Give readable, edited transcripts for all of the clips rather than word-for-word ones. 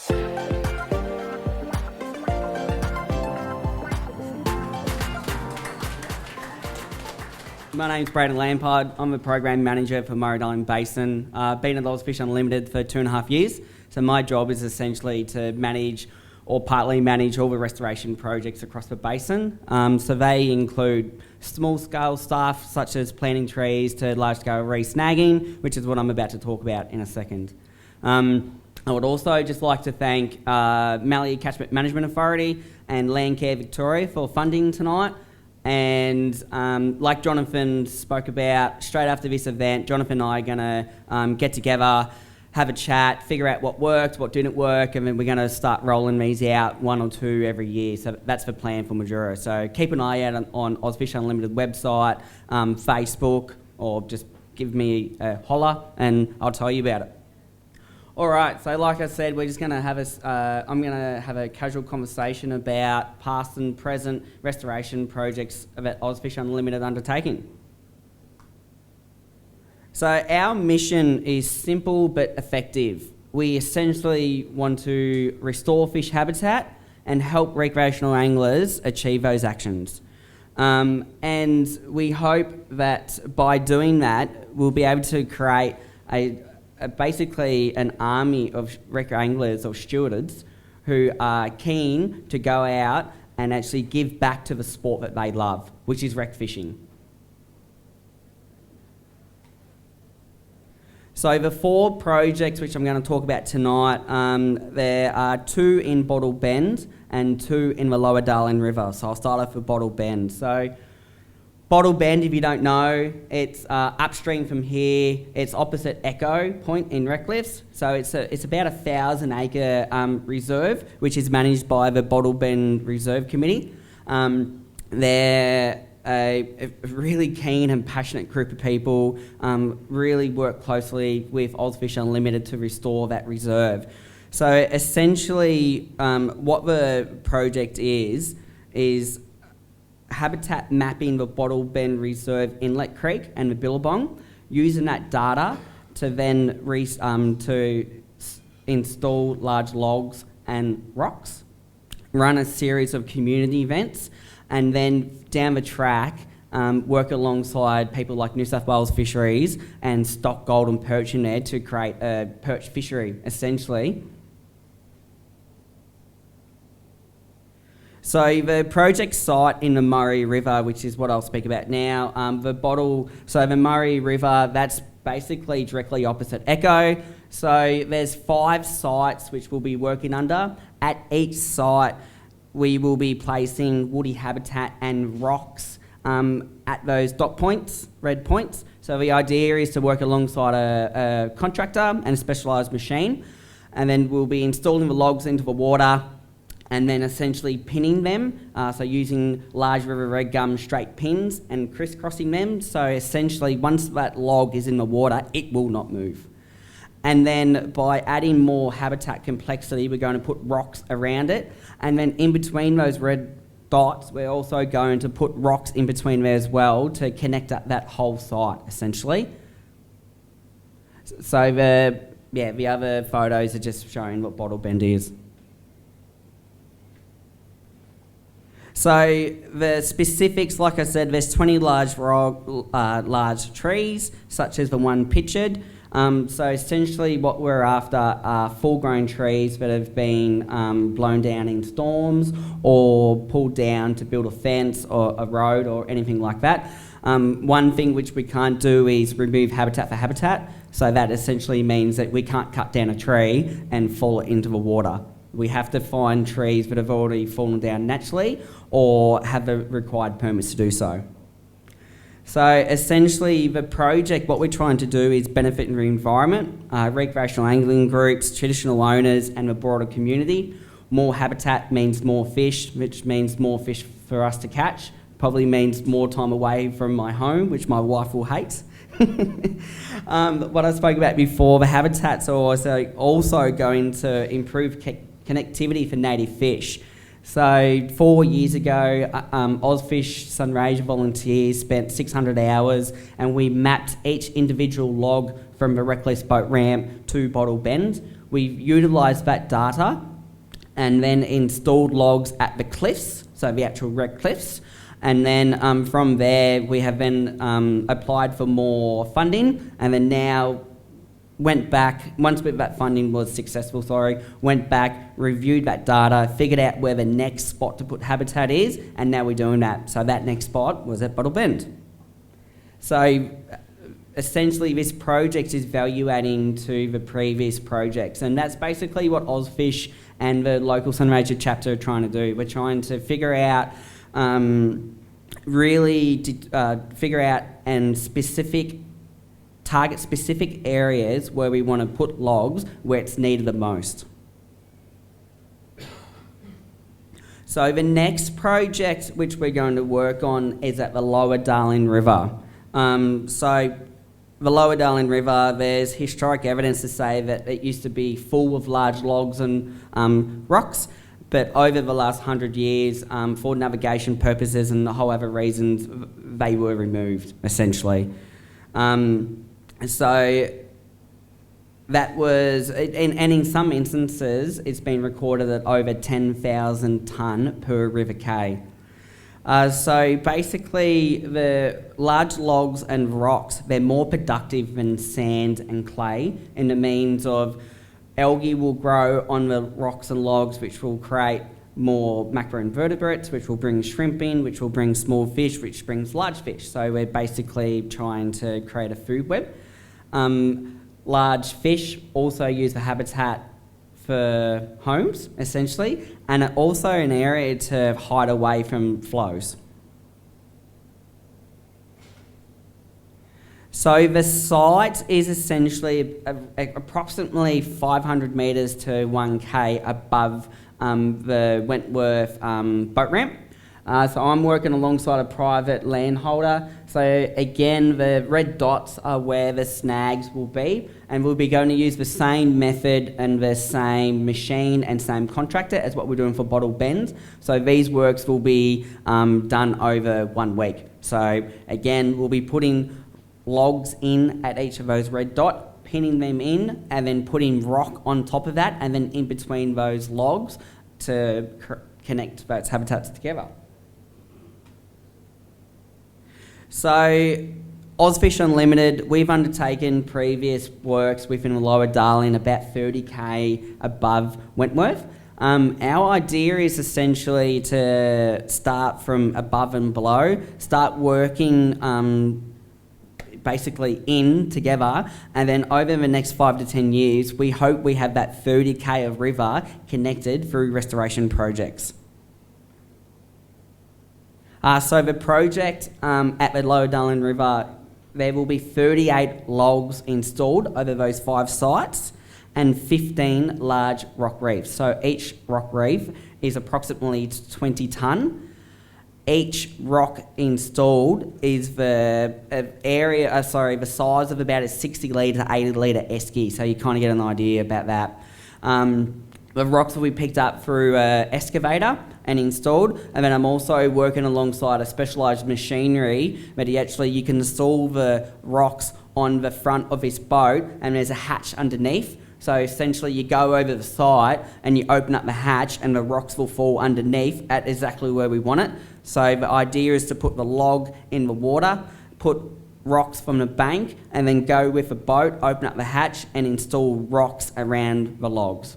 My name's Braeden Lampard. I'm a program manager for Murray-Darling Basin. Been at Ozfish Unlimited for 2.5 years. So my job is essentially to manage or partly manage all the restoration projects across the basin. So they include small-scale stuff such as planting trees to large-scale re-snagging, which is what I'm about to talk about in a second. I would also just like to thank Mallee Catchment Management Authority and Landcare Victoria for funding tonight. And like Jonathan spoke about, straight after this event, Jonathan and I are going to get together, have a chat, figure out what worked, what didn't work, and then we're going to start rolling these out 1 or 2 every year. So that's the plan for Mildura. So keep an eye out on Ozfish Unlimited website, Facebook, or just give me a holler and I'll tell you about it. All right, so like I said, we're just going to have I'm going to have a casual conversation about past and present restoration projects that Ozfish Unlimited undertaking. So our mission is simple but effective. We essentially want to restore fish habitat and help recreational anglers achieve those actions. And we hope that by doing that, we'll be able to create basically an army of recreational anglers or stewards who are keen to go out and actually give back to the sport that they love, which is rec fishing. So the 4 projects which I'm going to talk about tonight, there are 2 in Bottle Bend and 2 in the Lower Darling River. So I'll start off with Bottle Bend. So Bottle Bend, if you don't know, it's upstream from here. It's opposite Echo Point in Redcliffe. So it's about 1,000 acre reserve, which is managed by the Bottle Bend Reserve Committee. They're a really keen and passionate group of people, really work closely with Ozfish Unlimited to restore that reserve. So essentially what the project is habitat mapping the Bottle Bend Reserve Inlet Creek and the Billabong, using that data to then to install large logs and rocks, run a series of community events, and then down the track work alongside people like New South Wales Fisheries and stock gold and perch in there to create a perch fishery, essentially. So the project site in the Murray River, which is what I'll speak about now, the Murray River, that's basically directly opposite Echo. So there's 5 sites which we'll be working under. At each site, we will be placing woody habitat and rocks at those dot points, red points. So the idea is to work alongside a contractor and a specialised machine, and then we'll be installing the logs into the water and then essentially pinning them, so using large river red gum straight pins and crisscrossing them. So essentially, once that log is in the water, it will not move. And then by adding more habitat complexity, we're going to put rocks around it. And then in between those red dots, we're also going to put rocks in between there as well to connect up that whole site, essentially. So the other photos are just showing what Bottle Bend is. So the specifics, like I said, there's 20 large trees, such as the one pictured. So essentially what we're after are full-grown trees that have been blown down in storms or pulled down to build a fence or a road or anything like that. One thing which we can't do is remove habitat for habitat. So that essentially means that we can't cut down a tree and fall it into the water. We have to find trees that have already fallen down naturally or have the required permits to do so. So essentially the project, what we're trying to do is benefit the environment, recreational angling groups, traditional owners and the broader community. More habitat means more fish, which means more fish for us to catch. Probably means more time away from my home, which my wife will hate. What I spoke about before, the habitats are also going to improve connectivity for native fish. So 4 years ago, Ozfish Sunraysia volunteers spent 600 hours and we mapped each individual log from the Reckless Boat Ramp to Bottle Bend. we've utilised that data and then installed logs at the cliffs, so the actual wreck cliffs. And then from there, we have then applied for more funding, and then now went back, once that funding was successful, went back, reviewed that data, figured out where the next spot to put habitat is, and now we're doing that. So that next spot was at Bottle Bend. So essentially this project is value adding to the previous projects, and that's basically what Ozfish and the local Untitled Chapter are trying to do. We're trying to figure out, figure out and target specific areas where we want to put logs where it's needed the most. So the next project which we're going to work on is at the Lower Darling River. So the Lower Darling River, there's historic evidence to say that it used to be full of large logs and rocks, but over the last 100 years, for navigation purposes and a whole other reasons, they were removed, essentially. So that was, and in some instances, it's been recorded at over 10,000 tonne per River K. So basically, the large logs and rocks, they're more productive than sand and clay in the means of algae will grow on the rocks and logs, which will create more macroinvertebrates, which will bring shrimp in, which will bring small fish, which brings large fish. So we're basically trying to create a food web. Large fish also use the habitat for homes, essentially, and also an area to hide away from flows. So the site is essentially approximately 500 metres to 1k above the Wentworth boat ramp. So I'm working alongside a private landholder. So again, the red dots are where the snags will be, and we'll be going to use the same method and the same machine and same contractor as what we're doing for Bottle Bend. So these works will be done over 1 week. So again, we'll be putting logs in at each of those red dots, pinning them in, and then putting rock on top of that, and then in between those logs to connect those habitats together. So Ozfish Unlimited, we've undertaken previous works within the Lower Darling about 30k above Wentworth. Our idea is essentially to start from above and below, start working basically in together, and then over the next 5 to 10 years, we hope we have that 30k of river connected through restoration projects. So the project at the Lower Darling River, there will be 38 logs installed over those 5 sites and 15 large rock reefs. So each rock reef is approximately 20 tonne. Each rock installed is the size of about a 60 litre to 80 litre esky, so you kind of get an idea about that. The rocks will be picked up through an excavator and installed, and then I'm also working alongside a specialised machinery that you can install the rocks on the front of this boat, and there's a hatch underneath. So essentially you go over the site and you open up the hatch and the rocks will fall underneath at exactly where we want it. So the idea is to put the log in the water, put rocks from the bank, and then go with a boat, open up the hatch and install rocks around the logs.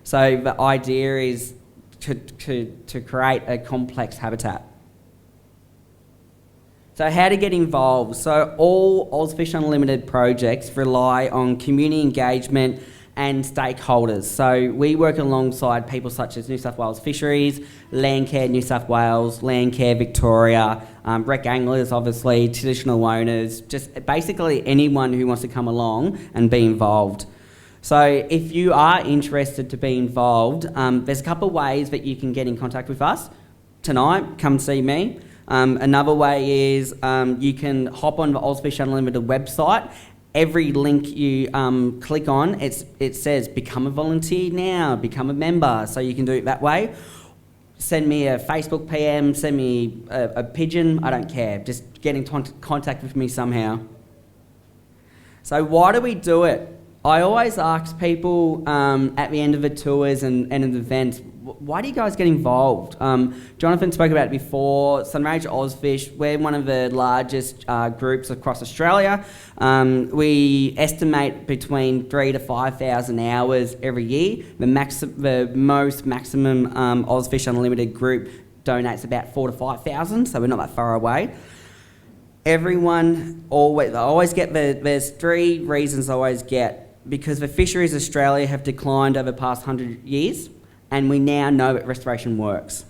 So the idea is to create a complex habitat. So how to get involved. So all Ozfish Unlimited projects rely on community engagement and stakeholders. So we work alongside people such as New South Wales Fisheries, Landcare New South Wales, Landcare Victoria, rec anglers obviously, traditional owners, just basically anyone who wants to come along and be involved. So if you are interested to be involved, there's a couple of ways that you can get in contact with us. Tonight, come see me. Another way is you can hop on the Ozfish Unlimited website. Every link you click on, it says become a volunteer now, become a member, so you can do it that way. Send me a Facebook PM, send me a pigeon, I don't care. Just get in contact with me somehow. So why do we do it? I always ask people at the end of the tours and end of the events, why do you guys get involved? Jonathan spoke about it before. Sunraysia Ozfish, we're one of the largest groups across Australia. We estimate between 3,000 to 5,000 hours every year. The most maximum Ozfish Unlimited group donates about 4,000 to 5,000, so we're not that far away. Everyone always get there's three reasons I always get. Because the fisheries Australia have declined over the past 100 years, and we now know that restoration works.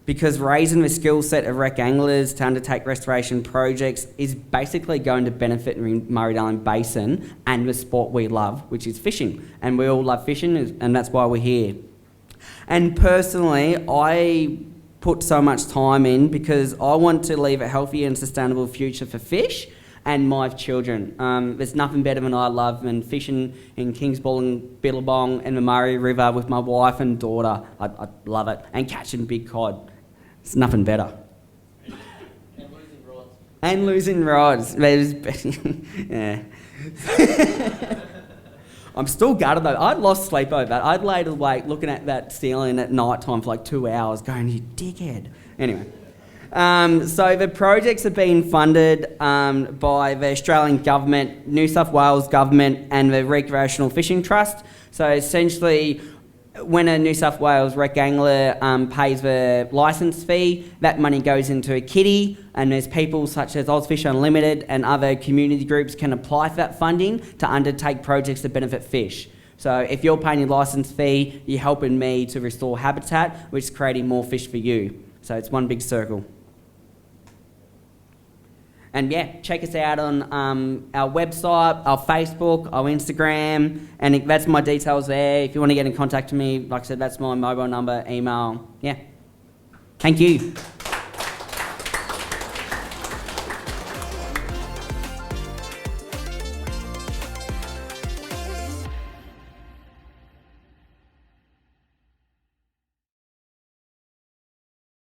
Because raising the skill set of rec anglers to undertake restoration projects is basically going to benefit the Murray-Darling Basin and the sport we love, which is fishing. And we all love fishing, and that's why we're here. And personally, I put so much time in because I want to leave a healthy and sustainable future for fish and my children. There's nothing better than I love than fishing in Kingsball and Billabong and the Murray River with my wife and daughter. I love it. And catching big cod. It's nothing better. And losing rods. Yeah. I'm still gutted though. I'd lost sleep over that. I'd laid awake looking at that ceiling at night time for like 2 hours going, you dickhead. Anyway. So the projects are being funded by the Australian Government, New South Wales Government and the Recreational Fishing Trust. So essentially, when a New South Wales rec angler pays the licence fee, that money goes into a kitty, and there's people such as Ozfish Unlimited and other community groups can apply for that funding to undertake projects that benefit fish. So if you're paying your licence fee, you're helping me to restore habitat, which is creating more fish for you. So it's one big circle. And yeah, check us out on our website, our Facebook, our Instagram, and that's my details there. If you want to get in contact with me, like I said, that's my mobile number, email. Yeah. Thank you.